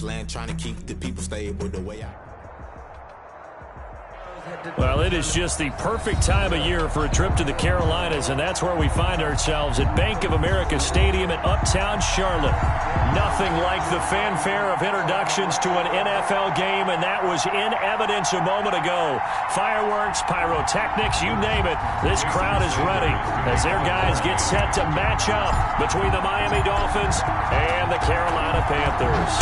land, trying to keep the people stable the way I... Well, it is just the perfect time of year for a trip to the Carolinas, and that's where we find ourselves at Bank of America Stadium in Uptown Charlotte. Nothing like the fanfare of introductions to an NFL game, and that was in evidence a moment ago. Fireworks, pyrotechnics, you name it. This crowd is ready as their guys get set to match up between the Miami Dolphins and the Carolina Panthers.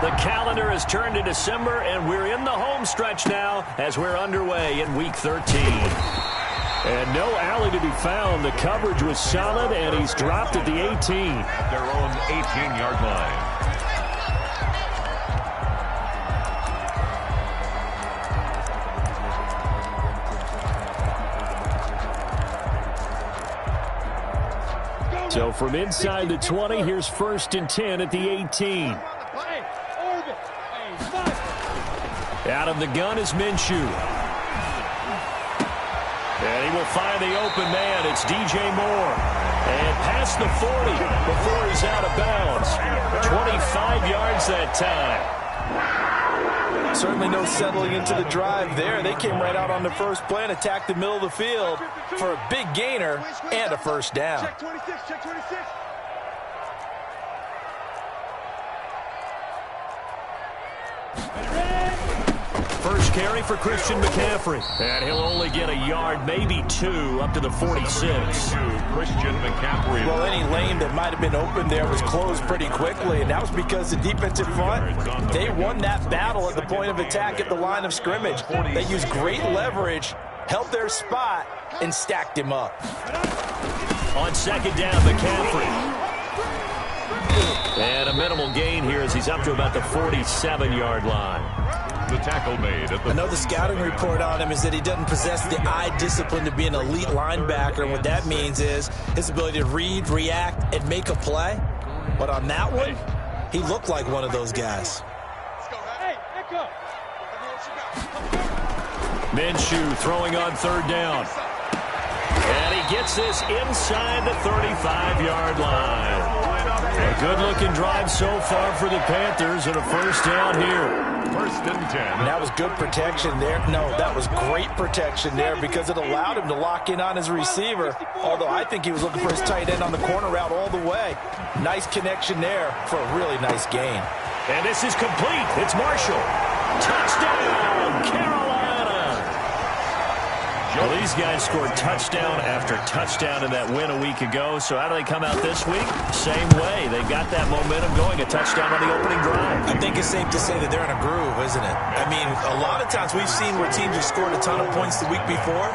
The calendar has turned to December, and we're in the home stretch now as we're underway in Week 13. And no alley to be found. The coverage was solid, and he's dropped at the 18. At their own 18-yard line. So from inside the 20, here's 1st and 10 at the 18. Out of the gun is Minshew. And he will find the open man. It's DJ Moore. And past the 40 before he's out of bounds. 25 yards that time. Certainly no settling into the drive there. They came right out on the first play and attacked the middle of the field for a big gainer and a first down. Check 26, check 26. First carry for Christian McCaffrey. And he'll only get a yard, maybe 2, up to the 46. Christian McCaffrey. Well, any lane that might have been open there was closed pretty quickly, and that was because the defensive front, they won that battle at the point of attack at the line of scrimmage. They used great leverage, held their spot, and stacked him up. On 2nd down, McCaffrey. And a minimal gain here as he's up to about the 47-yard line. The tackle made at the... I know the scouting report on him is that he doesn't possess the eye discipline to be an elite linebacker, and what that means is his ability to read, react, and make a play. But on that one, he looked like one of those guys. Minshew throwing on 3rd down. And he gets this inside the 35-yard line. A good-looking drive so far for the Panthers and a first down here. 1st and 10. And that was good protection there. No, that was great protection there because it allowed him to lock in on his receiver. Although I think he was looking for his tight end on the corner route all the way. Nice connection there for a really nice gain. And this is complete. It's Marshall. Touchdown, Carolina. Well, these guys scored touchdown after touchdown in that win a week ago. So how do they come out this week? Same way. They got that momentum going, a touchdown on the opening drive. I think it's safe to say that they're in a groove, isn't it? I mean, a lot of times we've seen where teams have scored a ton of points the week before.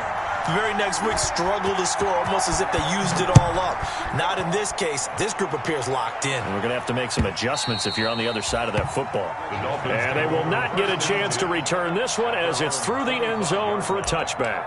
The very next week struggle to score almost as if they used it all up. Not in this case. This group appears locked in. And we're going to have to make some adjustments if you're on the other side of that football. And they will not get a chance to return this one as it's through the end zone for a touchback.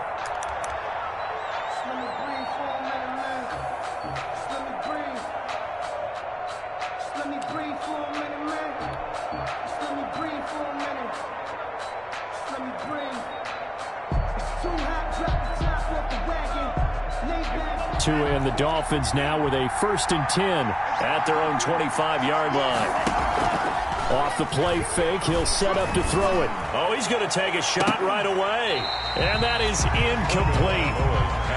And the Dolphins now with a 1st and 10 at their own 25-yard line. Off the play fake, he'll set up to throw it. Oh, he's going to take a shot right away. And that is incomplete.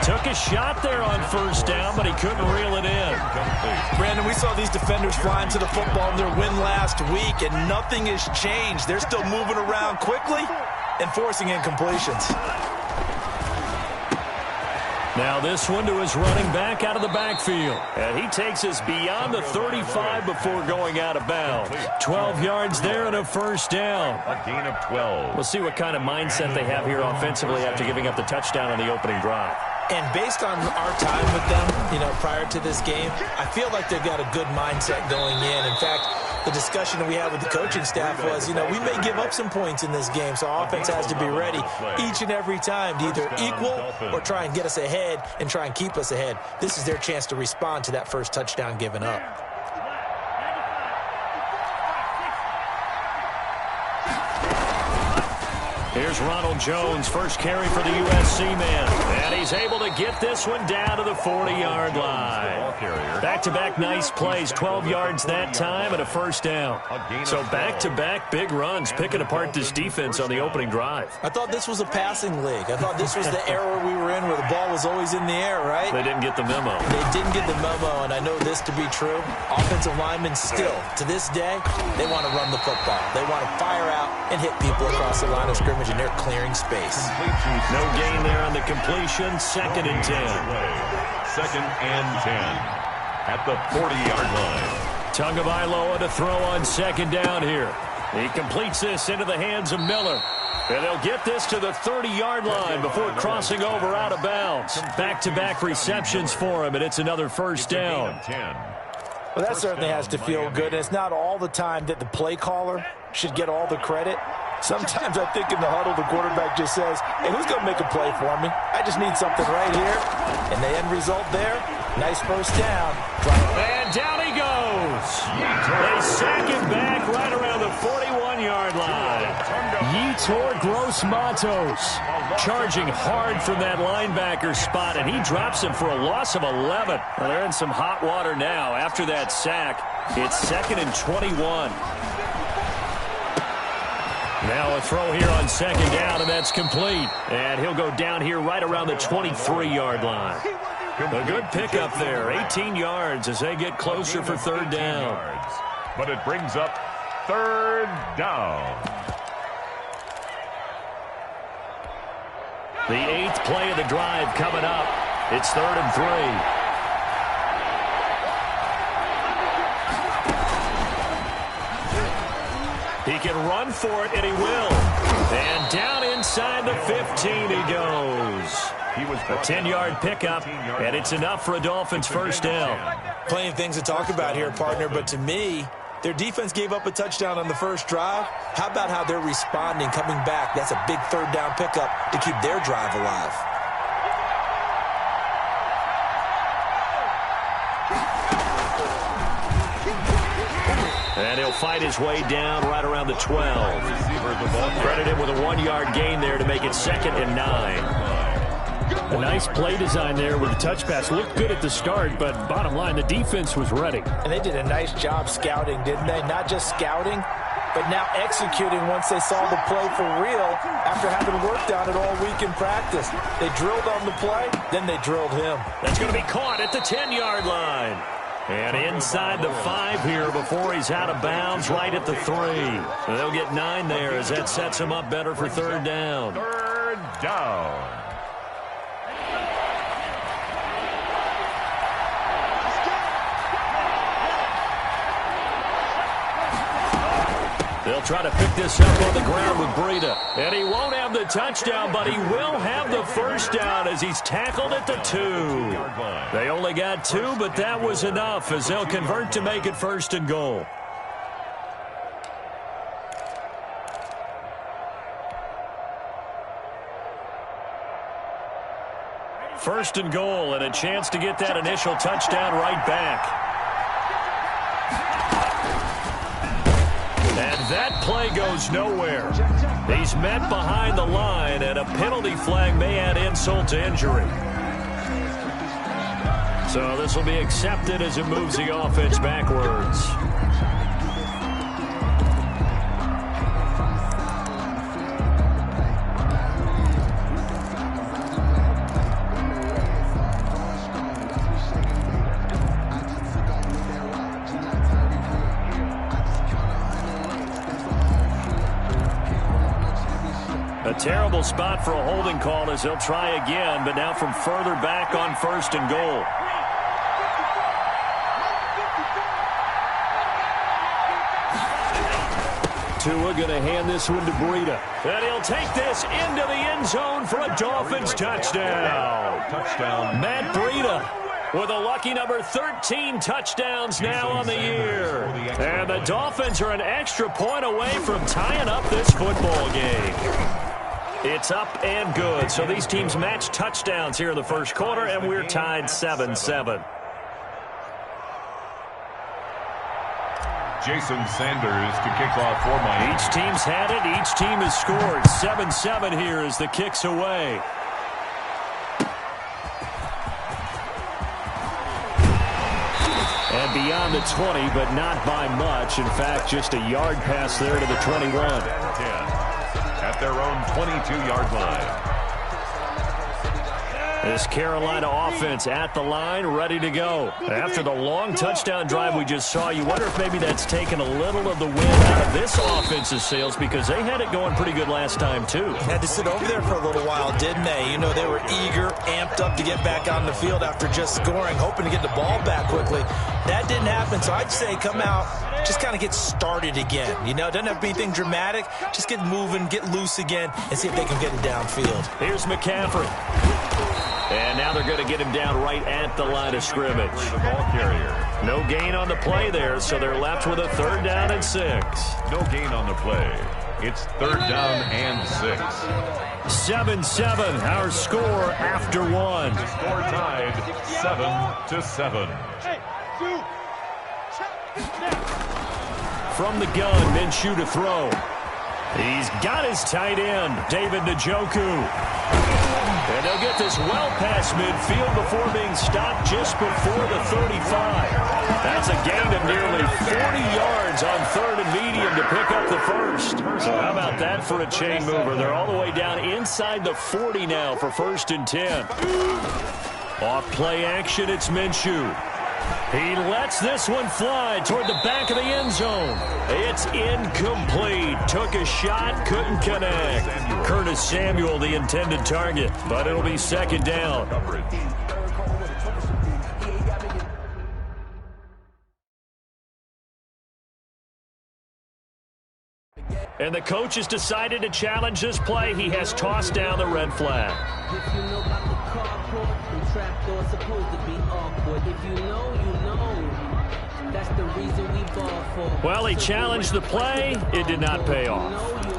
Took a shot there on 1st down, but he couldn't reel it in. Brandon, we saw these defenders flying to the football in their win last week, and nothing has changed. They're still moving around quickly and forcing incompletions. Now this one to his running back out of the backfield. And he takes us beyond the 35 before going out of bounds. 12 yards there and a first down. A gain of 12. We'll see what kind of mindset they have here offensively after giving up the touchdown on the opening drive. And based on our time with them, prior to this game, I feel like they've got a good mindset going in. In fact, the discussion that we had with the coaching staff was, we may give up some points in this game, so our offense has to be ready each and every time to either equal or try and get us ahead and try and keep us ahead. This is their chance to respond to that first touchdown given up. Here's Ronald Jones, first carry for the USC man. And he's able to get this one down to the 40-yard line. Back-to-back nice plays, 12 yards that time and a first down. So back-to-back big runs, picking apart this defense on the opening drive. I thought this was a passing league. I thought this was the era we were in where the ball was always in the air, right? They didn't get the memo. They didn't get the memo, and I know this to be true. Offensive linemen still, to this day, they want to run the football. They want to fire out and hit people across the line of scrimmage, and they're clearing space. No gain there on the completion. 2nd and 10. 2nd and 10 at the 40-yard line. Tagovailoa to throw on 2nd down here. He completes this into the hands of Miller. And they'll get this to the 30-yard line before crossing over out of bounds. Back-to-back receptions for him, and it's another first down. Well, that certainly has to feel good. And it's not all the time that the play caller should get all the credit. Sometimes I think in the huddle, the quarterback just says, hey, who's going to make a play for me? I just need something right here. And the end result there, nice first down. And down he goes. They sack him back right around the 41-yard line. Yetur Gross-Matos charging hard from that linebacker spot, and he drops him for a loss of 11. Well, they're in some hot water now after that sack. It's 2nd and 21. Now a throw here on 2nd down, and that's complete. And he'll go down here right around the 23-yard line. A good pickup there, 18 yards as they get closer for 3rd down. But it brings up 3rd down. The 8th play of the drive coming up. It's 3rd and 3. He can run for it, and he will. And down inside the 15 he goes. A 10-yard pickup, and it's enough for a Dolphins first down. Plenty of things to talk about here, partner, but to me, their defense gave up a touchdown on the first drive. How about how they're responding, coming back? That's a big 3rd down pickup to keep their drive alive. And he'll fight his way down right around the 12. Credit him with a 1-yard gain there to make it 2nd and 9. A nice play design there with the touch pass. Looked good at the start, but bottom line, the defense was ready. And they did a nice job scouting, didn't they? Not just scouting, but now executing once they saw the play for real after having worked on it all week in practice. They drilled on the play, then they drilled him. That's going to be caught at the 10-yard line. And inside the 5 here before he's out of bounds, right at the 3. So they'll get 9 there as that sets him up better for 3rd down. 3rd down. They'll try to pick this up on the ground with Breida. And he won't have the touchdown, but he will have the first down as he's tackled at the 2. They only got 2, but that was enough as they'll convert to make it 1st and goal. First and goal, and a chance to get that initial touchdown right back. And that play goes nowhere. He's met behind the line, and a penalty flag may add insult to injury. So this will be accepted as it moves the offense backwards. A terrible spot for a holding call as they'll try again, but now from further back on 1st and goal. Tua going to hand this one to Breida. And he'll take this into the end zone for a Dolphins touchdown. Matt Breida with a lucky number 13 touchdowns now on the year. And the Dolphins are an extra point away from tying up this football game. It's up and good. So these teams match touchdowns here in the first quarter, and we're tied 7-7. Jason Sanders to kick off for Miami. Each team's had it. Each team has scored. 7-7 here as the kick's away. And beyond the 20, but not by much. In fact, just a yard pass there to the 21. 10 at their own 22-yard line. This Carolina offense at the line, ready to go. After the long touchdown drive we just saw, you wonder if maybe that's taken a little of the wind out of this offense's sails, because they had it going pretty good last time, too. Had to sit over there for a little while, didn't they? You know, they were eager, amped up to get back on the field after just scoring, hoping to get the ball back quickly. That didn't happen, so I'd say come out, just kind of get started again. You know, doesn't have to be anything dramatic. Just get moving, get loose again, and see if they can get it downfield. Here's McCaffrey. And now they're going to get him down right at the line of scrimmage. The ball carrier. No gain on the play there, so they're left with a 3rd down and 6. No gain on the play. It's 3rd down and 6. 7-7, our score after 1. The score tied 7-7. From the gun, Minshew to throw. He's got his tight end, David Njoku. And they'll get this well past midfield before being stopped just before the 35. That's a gain of nearly 40 yards on 3rd and medium to pick up the 1st. So how about that for a chain mover? They're all the way down inside the 40 now for 1st and 10. Off play action, it's Minshew. He lets this one fly toward the back of the end zone. It's incomplete. Took a shot, couldn't connect. Curtis Samuel, the intended target, but it'll be 2nd down. And the coach has decided to challenge this play. He has tossed down the red flag. If you know about the carport, the trapdoor's supposed to be awkward. If you know, you know. That's the reason we ball for. Well, he challenged the play. It did not pay off.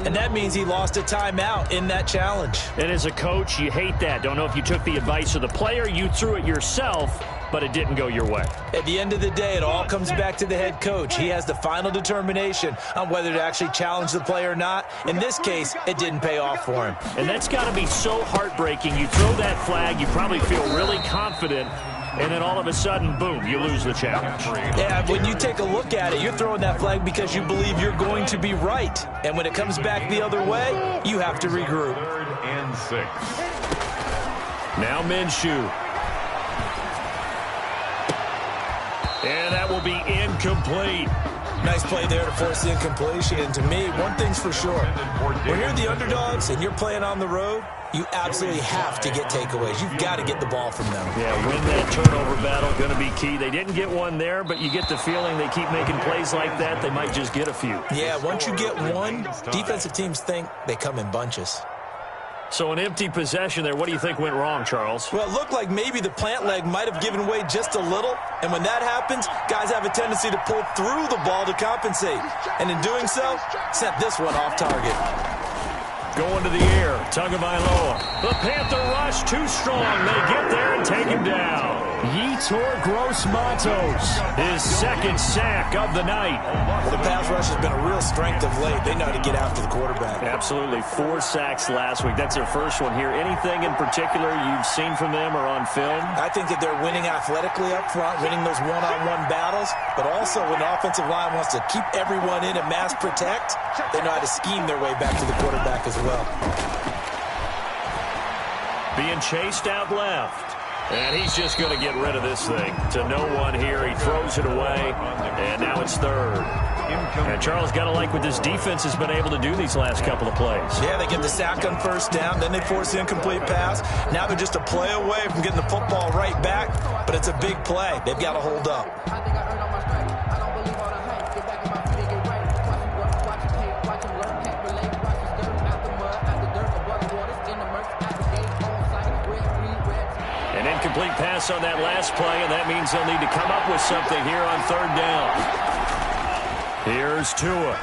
And that means he lost a timeout in that challenge. And as a coach, you hate that. Don't know if you took the advice of the player, you threw it yourself, but it didn't go your way. At the end of the day, it all comes back to the head coach. He has the final determination on whether to actually challenge the play or not. In this case, it didn't pay off for him. And that's got to be so heartbreaking. You throw that flag, you probably feel really confident, and then all of a sudden, boom, you lose the challenge. Yeah, when you take a look at it, you're throwing that flag because you believe you're going to be right. And when it comes back the other way, you have to regroup. 3rd and 6. Now Minshew. And that will be incomplete. Nice play there to force the incompletion. And to me, one thing's for sure. When you're the underdogs and you're playing on the road, you absolutely have to get takeaways. You've got to get the ball from them. Yeah, win that turnover battle, going to be key. They didn't get one there, but you get the feeling they keep making plays like that, they might just get a few. Yeah, once you get one, defensive teams think they come in bunches. So an empty possession there. What do you think went wrong, Charles? Well, it looked like maybe the plant leg might have given way just a little. And when that happens, guys have a tendency to pull through the ball to compensate. And in doing so, sent this one off target. Going to the air, Tagovailoa. The Panther rush too strong. They get there and take him down. Yetur Gross-Matos, his 2nd sack of the night. Well, the pass rush has been a real strength of late. They know how to get after the quarterback. Absolutely. 4 sacks last week. That's their first one here. Anything in particular you've seen from them or on film? I think that they're winning athletically up front, winning those one-on-one battles, but also when the offensive line wants to keep everyone in and mass protect, they know how to scheme their way back to the quarterback as well. Being chased out left. And he's just going to get rid of this thing to no one here. He throws it away, and now it's 3rd. And Charles, got to like what this defense has been able to do these last couple of plays. Yeah, they get the sack on 1st down, then they force the incomplete pass. Now they're just a play away from getting the football right back, but it's a big play. They've got to hold up. Incomplete pass on that last play, and that means they'll need to come up with something here on 3rd down. Here's Tua.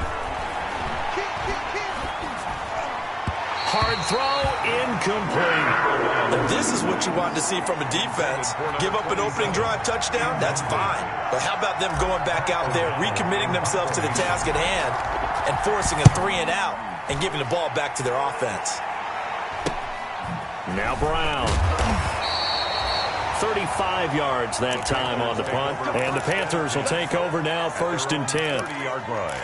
Hard throw, incomplete. And this is what you want to see from a defense. Give up an opening drive touchdown, that's fine. But how about them going back out there, recommitting themselves to the task at hand, and forcing a 3-and-out and giving the ball back to their offense. Now Brown. 35 yards that time on the punt. And the Panthers will take over now, 1st and 10. 30-yard line.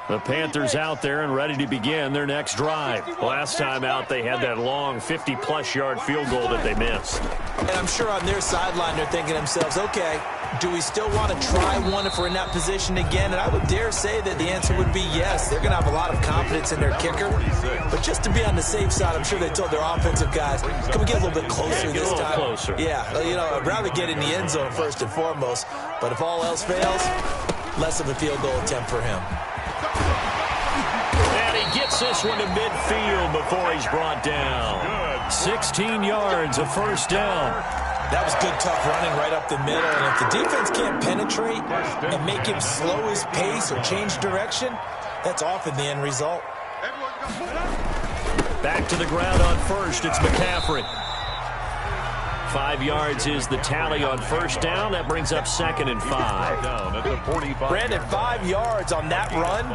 The Panthers out there and ready to begin their next drive. Last time out, they had that long 50-plus yard field goal that they missed. And I'm sure on their sideline they're thinking to themselves, okay, do we still want to try one if we're in that position again? And I would dare say that the answer would be yes. They're going to have a lot of confidence in their kicker. But just to be on the safe side, I'm sure they told their offensive guys, can we get a little bit closer this time? Closer. Yeah, you know, I'd rather get in the end zone first and foremost. But if all else fails, less of a field goal attempt for him. And he gets this one to midfield before he's brought down. 16 yards, a 1st down. That was good, tough running right up the middle. And if the defense can't penetrate and make him slow his pace or change direction, that's often the end result. Back to the ground on 1st, it's McCaffrey. 5 yards is the tally on 1st down. That brings up 2nd and 5. Down at the 45. Brandon, 5 yards on that run.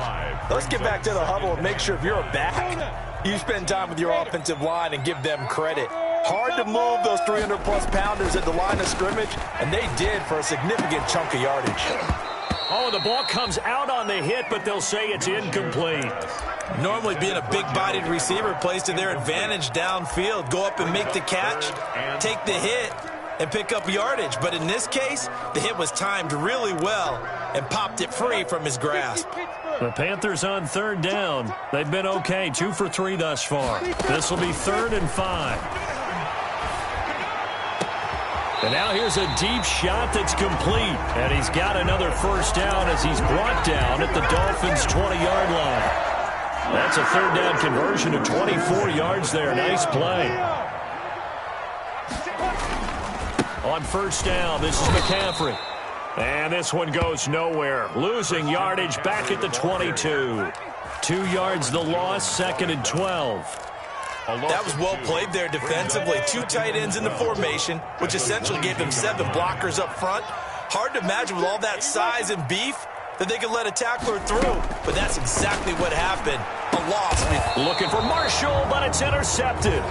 Let's get back to the huddle and make sure if you're a back, you spend time with your offensive line and give them credit. Hard to move those 300-plus pounders at the line of scrimmage, and they did for a significant chunk of yardage. Oh, the ball comes out on the hit, but they'll say it's incomplete. Normally being a big-bodied receiver plays to their advantage downfield. Go up and make the catch, take the hit, and pick up yardage. But in this case, the hit was timed really well and popped it free from his grasp. The Panthers on 3rd down. They've been okay, 2 for 3 thus far. This will be 3rd and 5. And now here's a deep shot that's complete. And he's got another 1st down as he's brought down at the Dolphins' 20-yard line. That's a 3rd down conversion of 24 yards there. Nice play. On 1st down, this is McCaffrey. And this one goes nowhere. Losing yardage back at the 22. 2 yards the loss, 2nd and 12. That was well played there defensively. 2 tight ends in the formation, which essentially gave them 7 blockers up front. Hard to imagine with all that size and beef that they could let a tackler through. But that's exactly what happened. A loss. Looking for Marshall, but it's intercepted.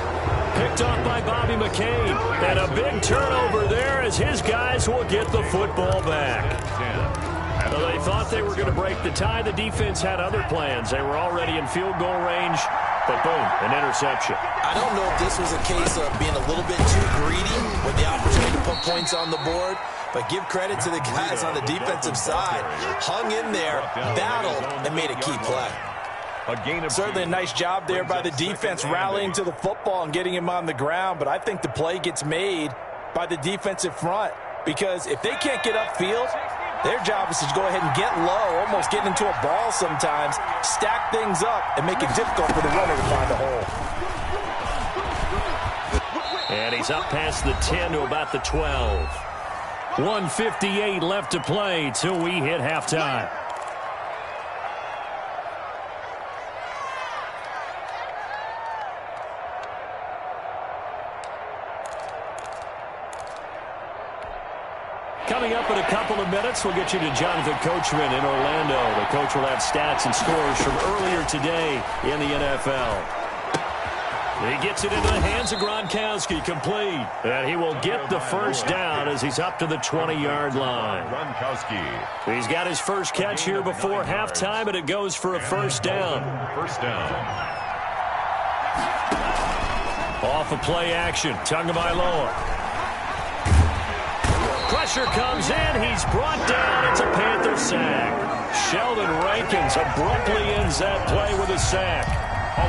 Picked up by Bobby McCain. And a big turnover there as his guys will get the football back. Well, they thought they were going to break the tie. The defense had other plans. They were already in field goal range. But boom, an interception. I don't know if this was a case of being a little bit too greedy with the opportunity to put points on the board, but give credit to the guys on the defensive side. Hung in there, battled, and made a key play. Certainly a nice job there by the defense rallying to the football and getting him on the ground, but I think the play gets made by the defensive front because if they can't get upfield, their job is to go ahead and get low, almost get into a ball sometimes, stack things up, and make it difficult for the runner to find a hole. And he's up past the 10 to about the 12. 1:58 left to play till we hit halftime. Coming up in a couple of minutes, we'll get you to Jonathan Coachman in Orlando. The coach will have stats and scores from earlier today in the NFL. He gets it into the hands of Gronkowski, complete. And he will get the 1st down as he's up to the 20-yard line. Gronkowski. He's got his first catch here before halftime, and it goes for a 1st down. 1st down. Off of play action, Tagovailoa. Pressure comes in. He's brought down. It's a Panther sack. Sheldon Rankins abruptly ends that play with a sack.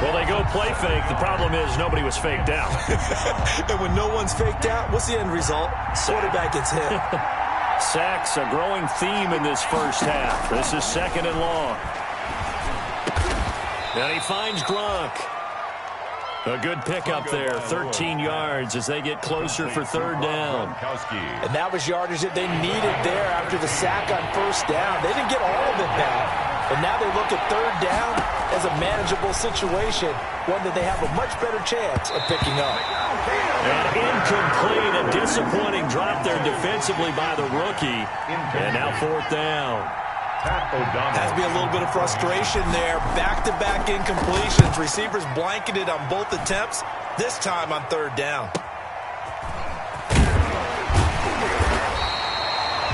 Well, they go play fake. The problem is nobody was faked out. And when no one's faked out, what's the end result? Quarterback gets hit. Sacks, a growing theme in this 1st half. This is 2nd and long. And he finds Gronk. A good pickup there, 13 yards as they get closer for 3rd down. And that was yardage that they needed there after the sack on 1st down. They didn't get all of it back, And now they look at third down as a manageable situation, one that they have a much better chance of picking up. And incomplete, a disappointing drop there defensively by the rookie. And now fourth down. Has to be a little bit of frustration there. Back-to-back incompletions. Receivers blanketed on both attempts, this time on third down.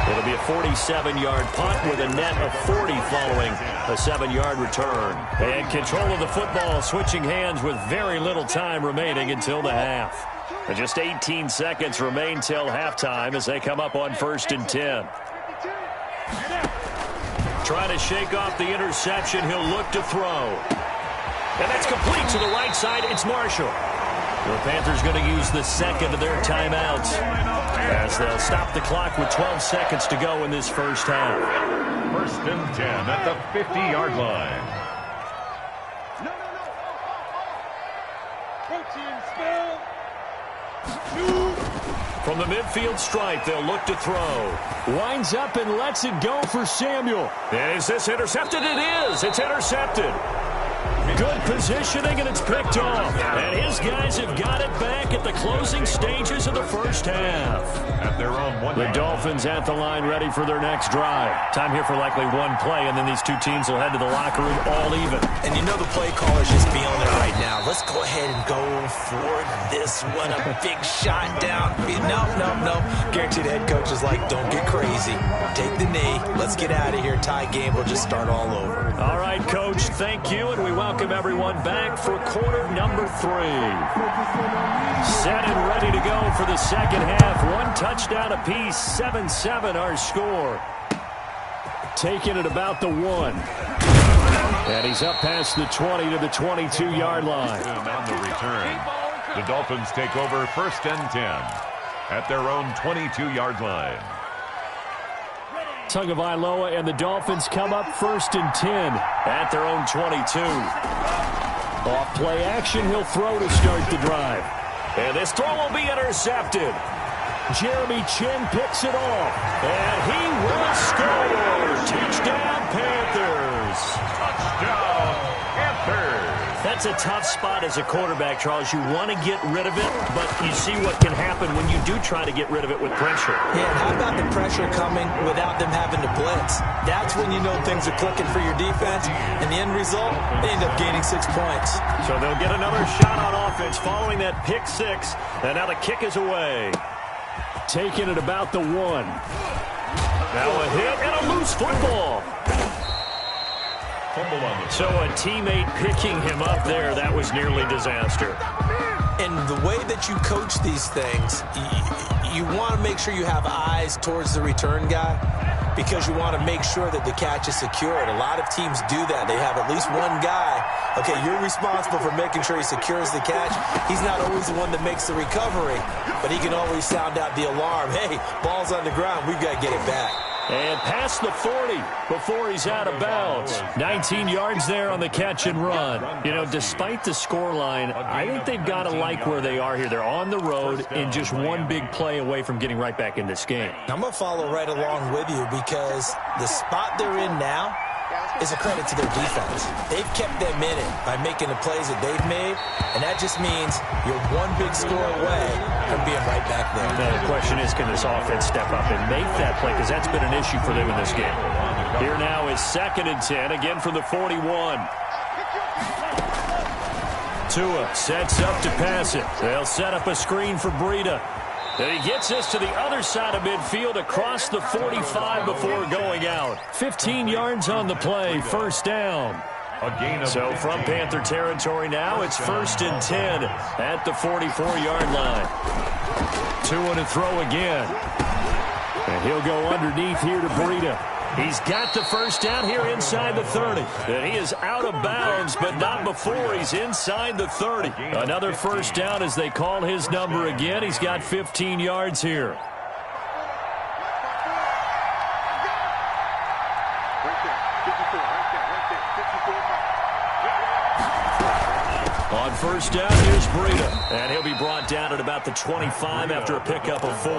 It'll be a 47-yard punt with a net of 40 following a 7-yard return. And control of the football switching hands with very little time remaining until the half. And just 18 seconds remain till halftime as they come up on 1st and 10. Trying to shake off the interception. He'll look to throw. And that's complete to the right side. It's Marshall. The Panthers going to use the second of their timeouts as they'll stop the clock with 12 seconds to go in this first half. 1st and 10 at the 50-yard line. From the midfield stripe, they'll look to throw. Winds up and lets it go for Samuel. Is this intercepted? It is. It's intercepted. Good positioning, and it's picked off. And his guys have got it back at the closing stages of the first half. At their own 1 The yard. Dolphins at the line ready for their next drive. Time here for likely one play, and then these two teams will head to the locker room all even. And you know the play caller's just feeling it right now. Let's go ahead and go for this one. A big shot down. No. Guaranteed the head coach is like, don't get crazy. Take the knee. Let's get out of here. Tie game. We'll just start all over. All right, Coach, thank you, and we welcome everyone back for quarter number 3. Set and ready to go for the second half. One touchdown apiece, 7-7 our score. Taking it about the 1. And he's up past the 20 to the 22-yard line. On the return, the Dolphins take over 1st and 10 at their own 22-yard line. Tagovailoa and the Dolphins come up 1st and 10 At their own 22. off play action. He'll throw to start the drive. And this throw will be intercepted. Jeremy Chin picks it off. And he will score. Touchdown, Panthers. Touchdown, Panthers. That's a tough spot as a quarterback, Charles. You want to get rid of it, but you see what can happen when you do try to get rid of it with pressure. Yeah, and how about the pressure coming without them having to blitz? That's when you know things are clicking for your defense. And the end result, they end up gaining 6 points. So they'll get another shot on offense following that pick 6. And now the kick is away. Taking it about the 1. Now a hit and a loose football. So a teammate picking him up there, that was nearly disaster. And the way that you coach these things, you want to make sure you have eyes towards the return guy because you want to make sure that the catch is secured. A lot of teams do that. They have at least one guy. Okay, you're responsible for making sure he secures the catch. He's not always the one that makes the recovery, but he can always sound out the alarm. Hey, ball's on the ground. We've got to get it back. And past the 40 before he's out of bounds. 19 yards there on the catch and run. You know, despite the scoreline, I think they've got to like where they are here. They're on the road and just one big play away from getting right back in this game. I'm going to follow right along with you because the spot they're in now is a credit to their defense. They've kept them in it by making the plays that they've made, and that just means you're one big score away from being right back there. Now, the question is, can this offense step up and make that play? Because that's been an issue for them in this game. Here now is 2nd and 10, again from the 41. Tua sets up to pass it. They'll set up a screen for Breida. And he gets this to the other side of midfield across the 45 before going out. 15 yards on the play, first down. So from Panther territory now, it's 1st and 10 at the 44-yard line. Tua to throw again. And he'll go underneath here to Breida. He's got the first down here inside the 30. And he is out of bounds, but not before he's inside the 30. Another first down as they call his number again. He's got 15 yards here. On first down, here's Breida. And he'll be brought down at about the 25 after a pickup of 4.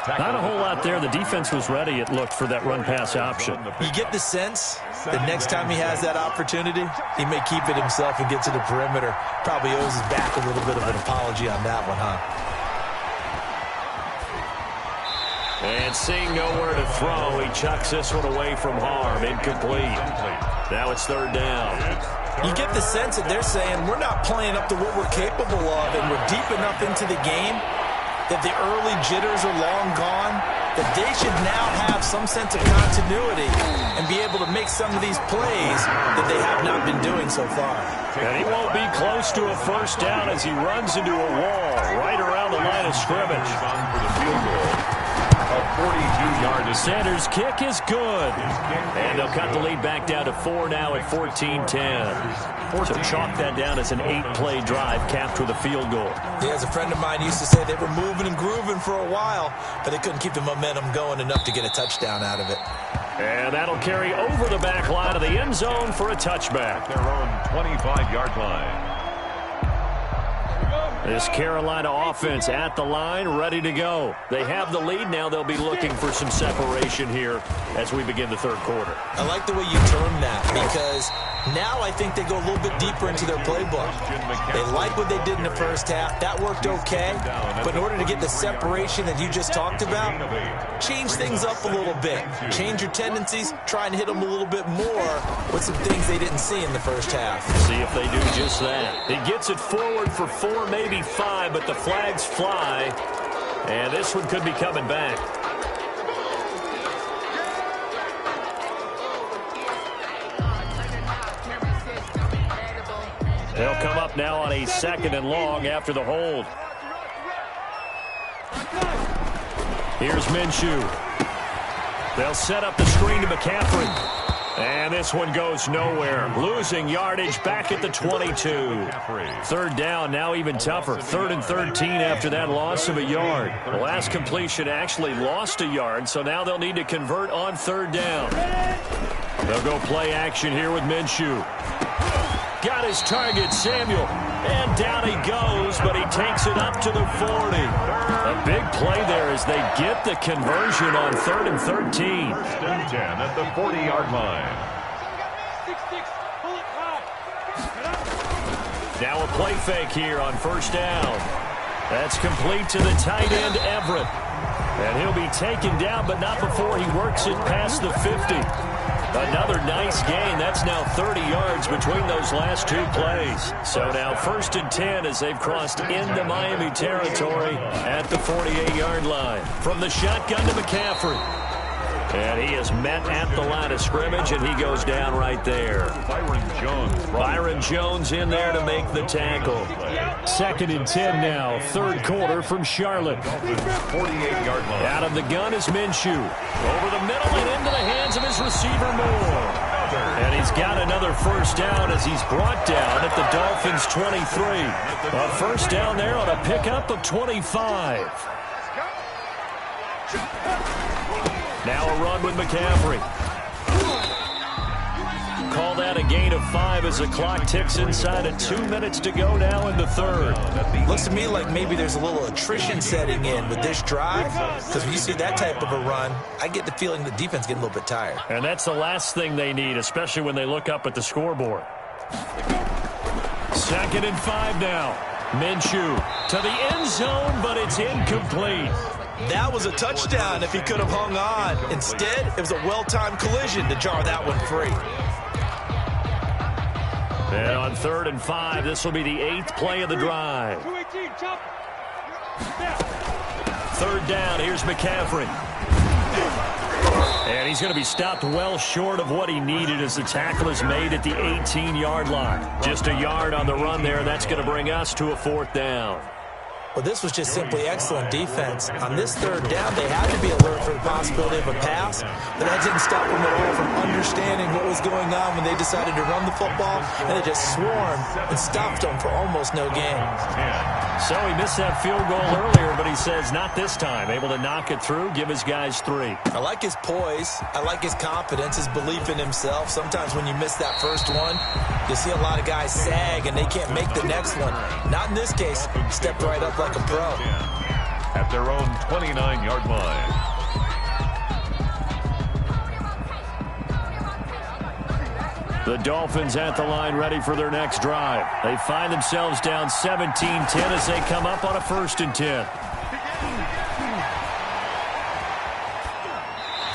Not a whole lot there. The defense was ready, it looked, for that run-pass option. You get the sense that next time he has that opportunity, he may keep it himself and get to the perimeter. Probably owes his back a little bit of an apology on that one, huh? And seeing nowhere to throw, he chucks this one away from harm. Incomplete. Now it's third down. You get the sense that they're saying we're not playing up to what we're capable of, and we're deep enough into the game that the early jitters are long gone, that they should now have some sense of continuity and be able to make some of these plays that they have not been doing so far. And he won't be close to a first down as he runs into a wall right around the line of scrimmage. For the field goal. A 42-yard. Sanders' kick is good. And they'll cut the lead back down to 4 now at 14-10. So chalk that down as an 8-play drive capped with a field goal. Yeah, as a friend of mine used to say, they were moving and grooving for a while, but they couldn't keep the momentum going enough to get a touchdown out of it. And that'll carry over the back line of the end zone for a touchback. Their own 25-yard line. This Carolina offense at the line, ready to go. They have the lead now. They'll be looking for some separation here as we begin the third quarter. I like the way you term that, because now I think they go a little bit deeper into their playbook. They like what they did in the first half. That worked okay. But in order to get the separation that you just talked about, change things up a little bit. Change your tendencies. Try and hit them a little bit more with some things they didn't see in the first half. See if they do just that. He gets it forward for 4, maybe 5, but the flags fly. And this one could be coming back. They'll come up now on a 2nd and long after the hold. Here's Minshew. They'll set up the screen to McCaffrey. And this one goes nowhere. Losing yardage back at the 22. Third down, now even tougher. 3rd and 13 after that loss of a yard. The last completion actually lost a yard, so now they'll need to convert on 3rd down. They'll go play action here with Minshew. Got his target, Samuel. And down he goes, but he takes it up to the 40. A big play there as they get the conversion on 3rd and 13. 1st and 10 at the 40-yard line. Now a play fake here on 1st down. That's complete to the tight end, Everett. And he'll be taken down, but not before he works it past the 50. Another nice gain. That's now 30 yards between those last 2 plays. So now 1st and 10 as they've crossed into Miami territory at the 48-yard line. From the shotgun to McCaffrey. And he is met at the line of scrimmage, and he goes down right there. Byron Jones in there to make the tackle. 2nd and 10 now, 3rd quarter from Charlotte. 48-yard line. Out of the gun is Minshew. Over the middle and into the hands of his receiver Moore. And he's got another 1st down as he's brought down at the Dolphins' 23. A 1st down there on a pickup of 25. Now a run with McCaffrey. Call that a gain of 5 as the clock ticks inside of 2 minutes to go now in the 3rd. Looks to me like maybe there's a little attrition setting in with this drive, because when you see that type of a run, I get the feeling the defense getting a little bit tired. And that's the last thing they need, especially when they look up at the scoreboard. 2nd and 5 now. Minshew to the end zone, but it's incomplete. That was a touchdown if he could have hung on. Instead, it was a well-timed collision to jar that one free. And on 3rd and 5, this will be the 8th play of the drive. 3rd down, here's McCaffrey. And he's going to be stopped well short of what he needed as the tackle is made at the 18-yard line. Just a yard on the run there. That's going to bring us to a 4th down. Well, this was just simply excellent defense. On this 3rd down, they had to be alert for the possibility of a pass, but that didn't stop them at all from understanding what was going on when they decided to run the football, and they just swarmed and stopped them for almost no gain. So he missed that field goal earlier, but he says not this time. Able to knock it through, give his guys 3. I like his poise. I like his confidence, his belief in himself. Sometimes when you miss that first one, you see a lot of guys sag and they can't make the next one. Not in this case. Stepped right up like a pro. at their own 29-yard line. The Dolphins at the line ready for their next drive. They find themselves down 17-10 as they come up on a 1st and 10.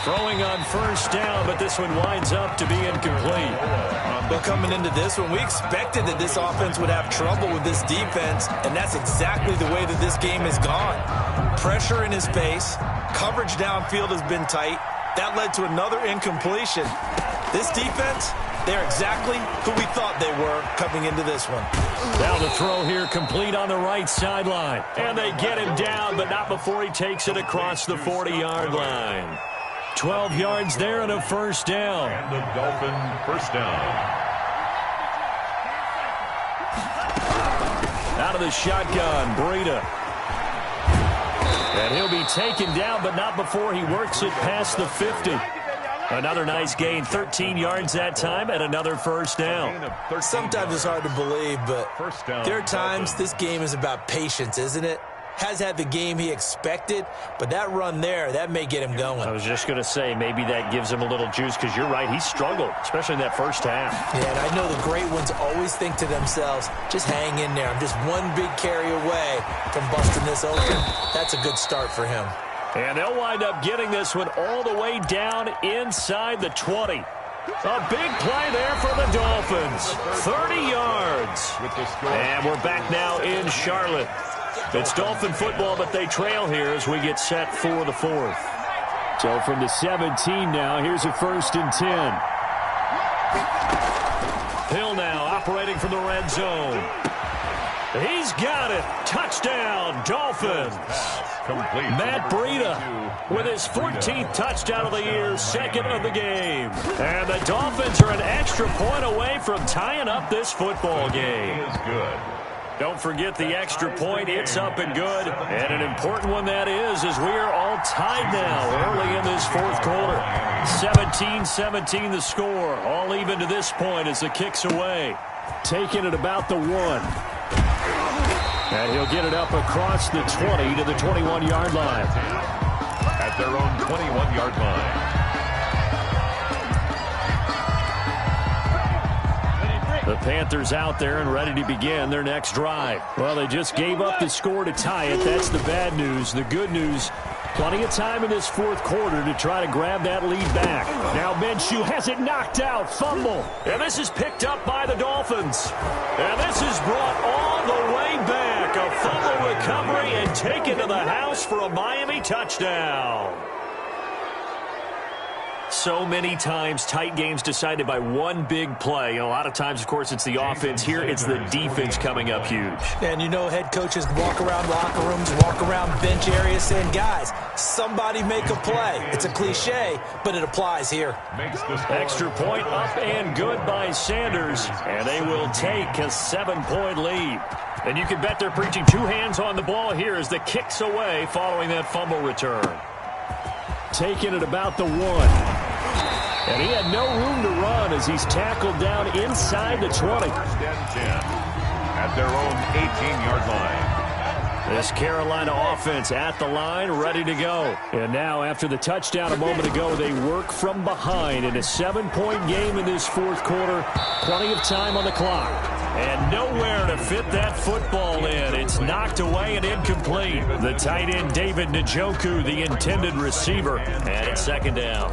Throwing on 1st down, but this one winds up to be incomplete. Well, coming into this one, we expected that this offense would have trouble with this defense, and that's exactly the way that this game has gone. Pressure in his face, coverage downfield has been tight. That led to another incompletion. This defense, they're exactly who we thought they were coming into this one. Now the throw here complete on the right sideline. And they get him down, but not before he takes it across the 40-yard line. 12 yards there and a 1st down. And the Dolphin 1st down. Out of the shotgun, Breida. And he'll be taken down, but not before he works it past the 50. Another nice gain, 13 yards that time, and another 1st down. Sometimes it's hard to believe, but there are times this game is about patience, isn't it? Has had the game he expected, but that run there, that may get him going. I was just going to say, maybe that gives him a little juice, because you're right, he struggled, especially in that 1st half. Yeah, and I know the great ones always think to themselves, just hang in there. I'm just one big carry away from busting this open. That's a good start for him. And they'll wind up getting this one all the way down inside the 20. A big play there for the Dolphins. 30 yards. And we're back now in Charlotte. It's Dolphin football, but they trail here as we get set for the 4th. So from the 17 now, here's a 1st and 10. Hill now operating from the red zone. He's got it. Touchdown, Dolphins. Complete. Matt Breida with his 14th touchdown of the year, 2nd of the game. And the Dolphins are an extra point away from tying up this football game. Is good. Don't forget the extra point. It's up and good. And an important one that is, as we are all tied now early in this 4th quarter. 17-17 the score. All even to this point as the kick's away. Taking it about the 1. And he'll get it up across the 20 to the 21-yard line. At their own 21-yard line. The Panthers out there and ready to begin their next drive. Well, they just gave up the score to tie it. That's the bad news. The good news, plenty of time in this 4th quarter to try to grab that lead back. Now Minshew has it knocked out. Fumble. And this is picked up by the Dolphins. And this is brought all the way back. A fumble recovery and taken to the house for a Miami touchdown. So many times, tight games decided by one big play. A lot of times, of course, it's the offense. Here, it's the defense coming up huge. And you know head coaches walk around locker rooms, walk around bench areas saying, guys, somebody make a play. It's a cliche, but it applies here. Extra point up and good by Sanders. And they will take a 7-point lead. And you can bet they're preaching 2 hands on the ball here as the kick's away following that fumble return. Taking it about the 1. And he had no room to run as he's tackled down inside the 20. 1st and 10 at their own 18-yard line. This Carolina offense at the line, ready to go. And now, after the touchdown a moment ago, they work from behind in a 7-point game in this 4th quarter. Plenty of time on the clock. And nowhere to fit that football in. It's knocked away and incomplete. The tight end, David Njoku, the intended receiver. And it's 2nd down.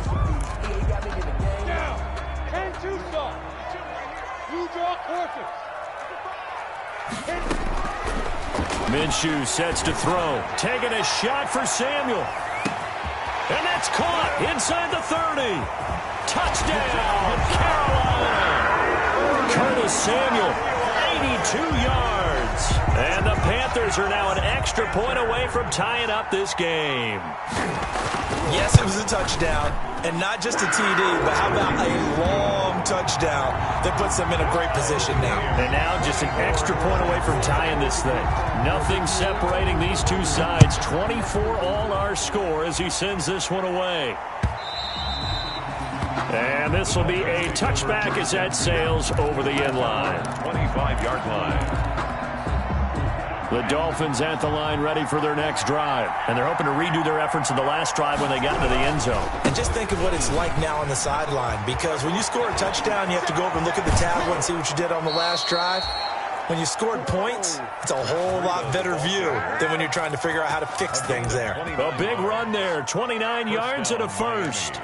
Minshew sets to throw. Taking a shot for Samuel. And that's caught inside the 30. Touchdown, Carolina. Curtis Samuel, 82 yards. And the Panthers are now an extra point away from tying up this game. Yes, it was a touchdown, and not just a TD, but how about a long touchdown that puts them in a great position now. And now just an extra point away from tying this thing. Nothing separating these two sides. 24 all our score as he sends this one away. And this will be a touchback as that sails over the end line. 25-yard line. The Dolphins at the line ready for their next drive. And they're hoping to redo their efforts in the last drive when they got into the end zone. And just think of what it's like now on the sideline, because when you score a touchdown, you have to go over and look at the tablet and see what you did on the last drive. When you scored points, it's a whole lot better view than when you're trying to figure out how to fix things there. A big run there, 29 yards and a first.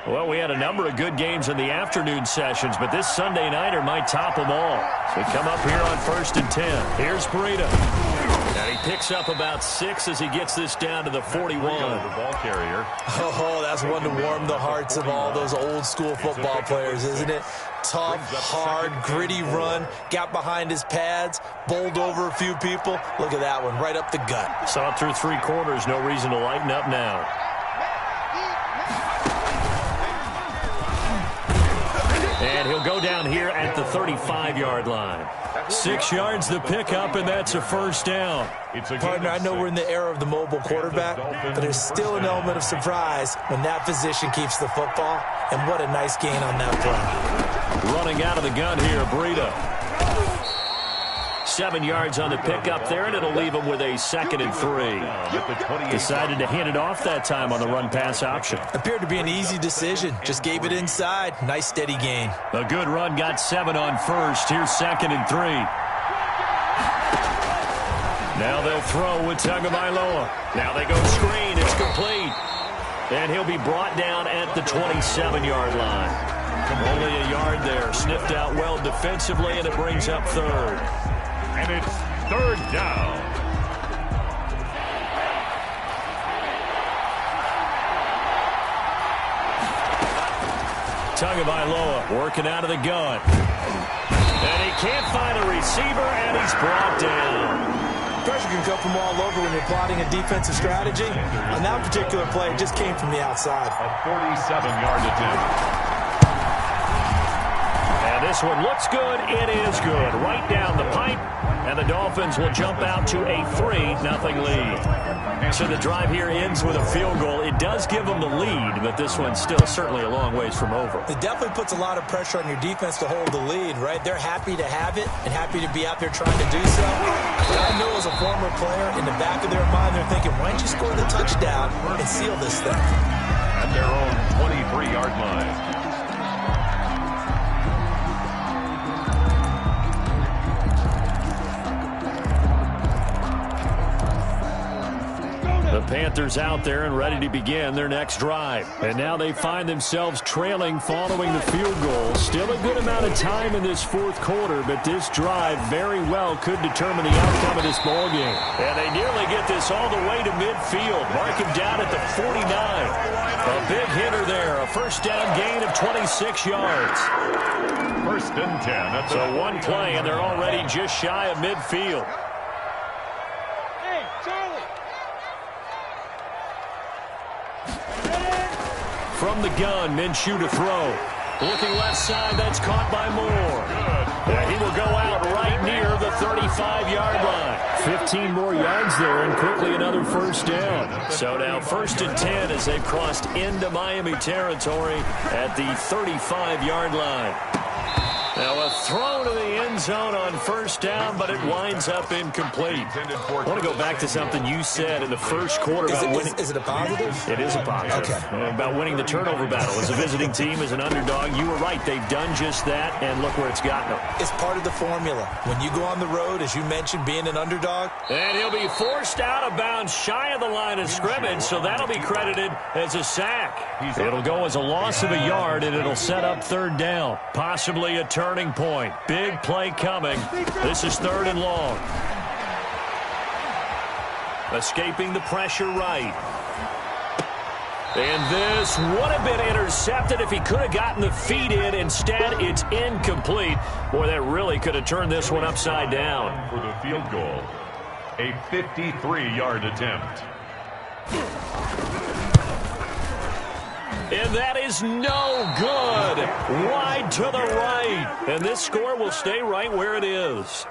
Well, we had a number of good games in the afternoon sessions, but this Sunday nighter might top them all. So we come up here on 1st and 10. Here's Breida. And he picks up about 6 as he gets this down to the 41. The ball carrier. Oh, that's one to warm the hearts of all those old-school football players, isn't it? Tough, hard, gritty run. Got behind his pads, bowled over a few people. Look at that one, right up the gut. Saw it through 3 quarters. No reason to lighten up now. And he'll go down here at the 35-yard line. 6 yards the pickup, and that's a first down. Partner, I know we're in the era of the mobile quarterback, but there's still an element of surprise when that position keeps the football. And what a nice gain on that play. Running out of the gun here, Breida. 7 yards on the pickup there, and it'll leave him with a 2nd and 3. Decided to hand it off that time on the run-pass option. Appeared to be an easy decision. Just gave it inside. Nice, steady gain. A good run, got 7 on first. Here's 2nd and 3. Now they'll throw with Tagovailoa. Now they go screen. It's complete. And he'll be brought down at the 27-yard line. Only a yard there. Sniffed out well defensively, and it brings up 3rd. And it's 3rd down. Tagovailoa working out of the gun. And he can't find a receiver, and he's brought down. Pressure can come from all over when you're plotting a defensive strategy. On that particular play, it just came from the outside. A 47-yard attempt. And this one looks good. It is good. Right down the pipe. And the Dolphins will jump out to a 3-0 lead. So the drive here ends with a field goal. It does give them the lead, but this one's still certainly a long ways from over. It definitely puts a lot of pressure on your defense to hold the lead, right? They're happy to have it and happy to be out there trying to do so. But I know as a former player, in the back of their mind, they're thinking, why don't you score the touchdown and seal this thing? At their own 23-yard line. The Panthers out there and ready to begin their next drive. And now they find themselves trailing following the field goal. Still a good amount of time in this 4th quarter, but this drive very well could determine the outcome of this ballgame. And they nearly get this all the way to midfield. Mark him down at the 49. A big hitter there. A first down gain of 26 yards. 1st and 10. So one play, and they're already just shy of midfield. From the gun, Minshew to throw. Looking left side, that's caught by Moore. And he will go out right near the 35-yard line. 15 more yards there, and quickly another first down. So now 1st and 10 as they've crossed into Miami territory at the 35-yard line. Now a throw to the end zone on first down, but it winds up incomplete. I want to go back to something you said in the first quarter about winning. Is it a positive? It is a positive. Okay. About winning the turnover battle. As a visiting team, as an underdog, you were right. They've done just that, and look where it's gotten them. It's part of the formula. When you go on the road, as you mentioned, being an underdog. And he'll be forced out of bounds shy of the line of scrimmage, so that'll be credited as a sack. It'll go as a loss of a yard, and it'll set up 3rd down. Possibly a turning point. Big play coming. This is 3rd and long. Escaping the pressure right. And this would have been intercepted if he could have gotten the feet in. Instead, it's incomplete. Boy, that really could have turned this one upside down. For the field goal, a 53-yard attempt. And that is no good. Wide to the right. And this score will stay right where it is.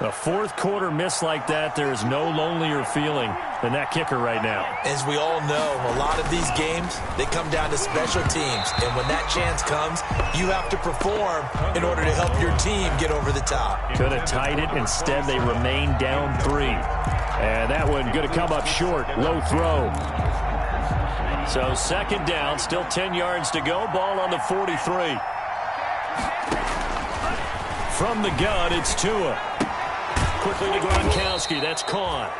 A fourth quarter miss like that, there is no lonelier feeling than that kicker right now. As we all know, a lot of these games, they come down to special teams. And when that chance comes, you have to perform in order to help your team get over the top. Could have tied it. Instead, they remain down 3. And that one going to come up short. Low throw. So second down, still 10 yards to go. Ball on the 43. From the gun, it's Tua. Quickly to Gronkowski. That's caught.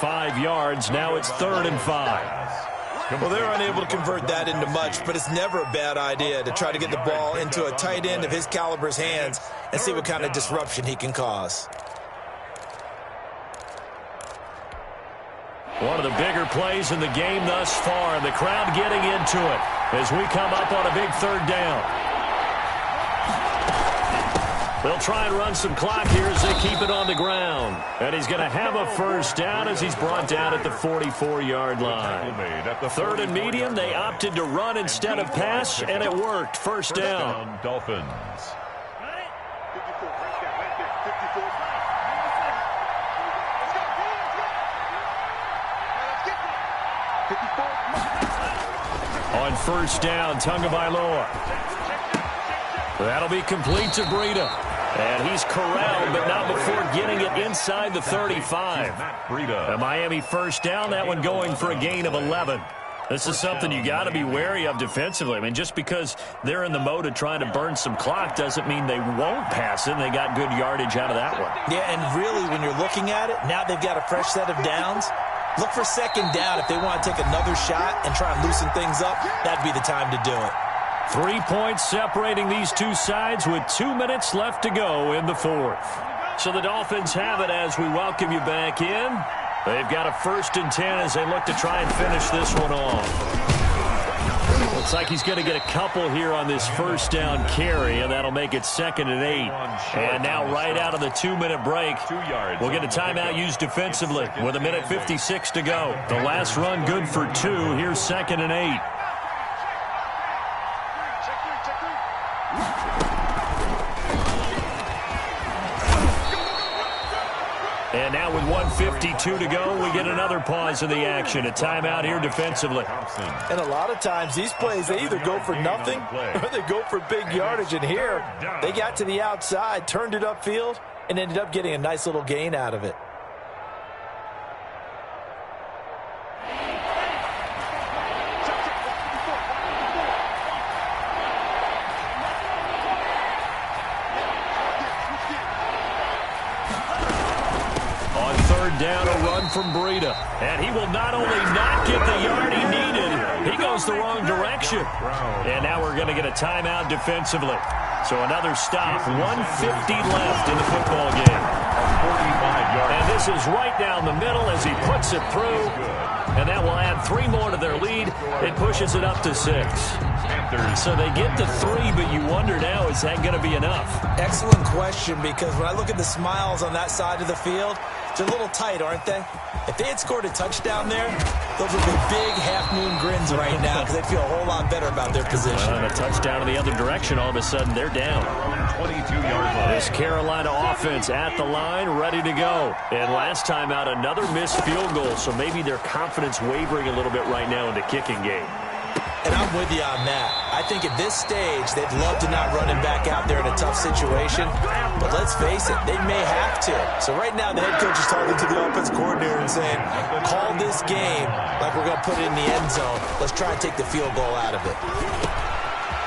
5 yards. Now it's 3rd and 5. Well, they're unable to convert that into much, but it's never a bad idea to try to get the ball into a tight end of his caliber's hands and see what kind of disruption he can cause. One of the bigger plays in the game thus far. The crowd getting into it as we come up on a big 3rd down. They'll try and run some clock here as they keep it on the ground. And he's going to have a first down as he's brought down at the 44-yard line. 3rd and medium, they opted to run instead of pass, and it worked. First down. Dolphins. On first down, Tagovailoa. That'll be complete to Breida. And he's corralled, but not before getting it inside the 35. A Miami first down, that one going for a gain of 11. This is something you got to be wary of defensively. I mean, just because they're in the mode of trying to burn some clock doesn't mean they won't pass it, and they got good yardage out of that one. Yeah, and really, when you're looking at it, now they've got a fresh set of downs. Look for second down if they want to take another shot and try and loosen things up. That'd be the time to do it. 3 points separating these two sides with 2 minutes left to go in the 4th. So the Dolphins have it as we welcome you back in. They've got a 1st and 10 as they look to try and finish this one off. Looks like he's going to get a couple here on this first down carry, and that'll make it 2nd and 8. And now right out of the 2-minute break, we'll get a timeout used defensively with 1:56 to go. The last run good for 2. Here's 2nd and 8. And now with 1:52 to go, we get another pause in the action. A timeout here defensively. And a lot of times these plays, they either go for nothing or they go for big yardage. And here, they got to the outside, turned it upfield, and ended up getting a nice little gain out of it. Down a run from Breida. And he will not only not get the yard he needed, he goes the wrong direction. And now we're going to get a timeout defensively. So another stop. 1:50 left in the football game. And this is right down the middle as he puts it through. And that will add 3 more to their lead. It pushes it up to 6. So they get to 3, but you wonder now, is that going to be enough? Excellent question, because when I look at the smiles on that side of the field, they're a little tight, aren't they? If they had scored a touchdown there, those would be big half-moon grins right now because they'd feel a whole lot better about their position. Well, and a touchdown in the other direction, all of a sudden they're down. 22-yard line. This Carolina offense at the line, ready to go. And last time out, another missed field goal, so maybe their confidence wavering a little bit right now in the kicking game. And I'm with you on that. I think at this stage, they'd love to not run him back out there in a tough situation. But let's face it, they may have to. So right now, the head coach is talking to the offense coordinator and saying, call this game like we're going to put it in the end zone. Let's try and take the field goal out of it.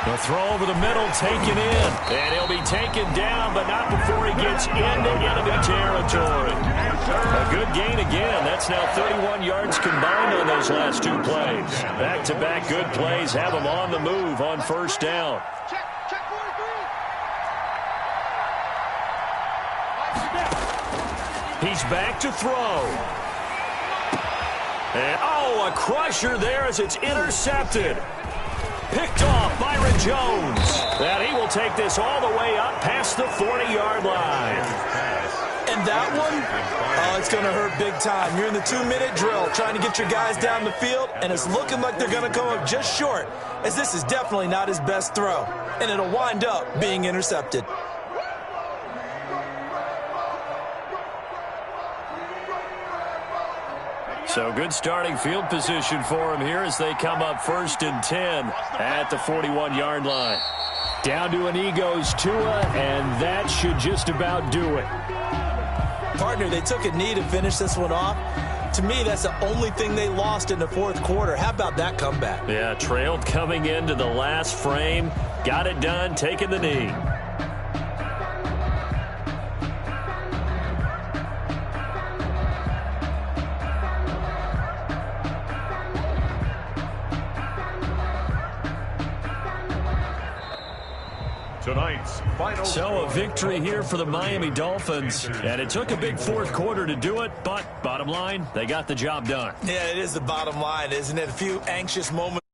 The throw over the middle, taken in. And he'll be taken down, but not before he gets into enemy territory. A good gain again. That's now 31 yards combined on those last 2 plays. Back-to-back good plays have him on the move on first down. He's back to throw. And, a crusher there as it's intercepted. Picked off Byron Jones. And he will take this all the way up past the 40-yard line. And that one, it's going to hurt big time. You're in the 2-minute drill trying to get your guys down the field, and it's looking like they're going to come up just short, as this is definitely not his best throw. And it'll wind up being intercepted. So good starting field position for him here as they come up 1st and 10 at the 41-yard line. Down to an E goes Tua, and that should just about do it. Partner, they took a knee to finish this one off. To me, that's the only thing they lost in the fourth quarter. How about that comeback? Yeah, trailed coming into the last frame. Got it done, taking the knee. Tonight's final. So a victory here for the Miami Dolphins, and it took a big fourth quarter to do it, but bottom line, they got the job done. Yeah, it is the bottom line, isn't it? A few anxious moments.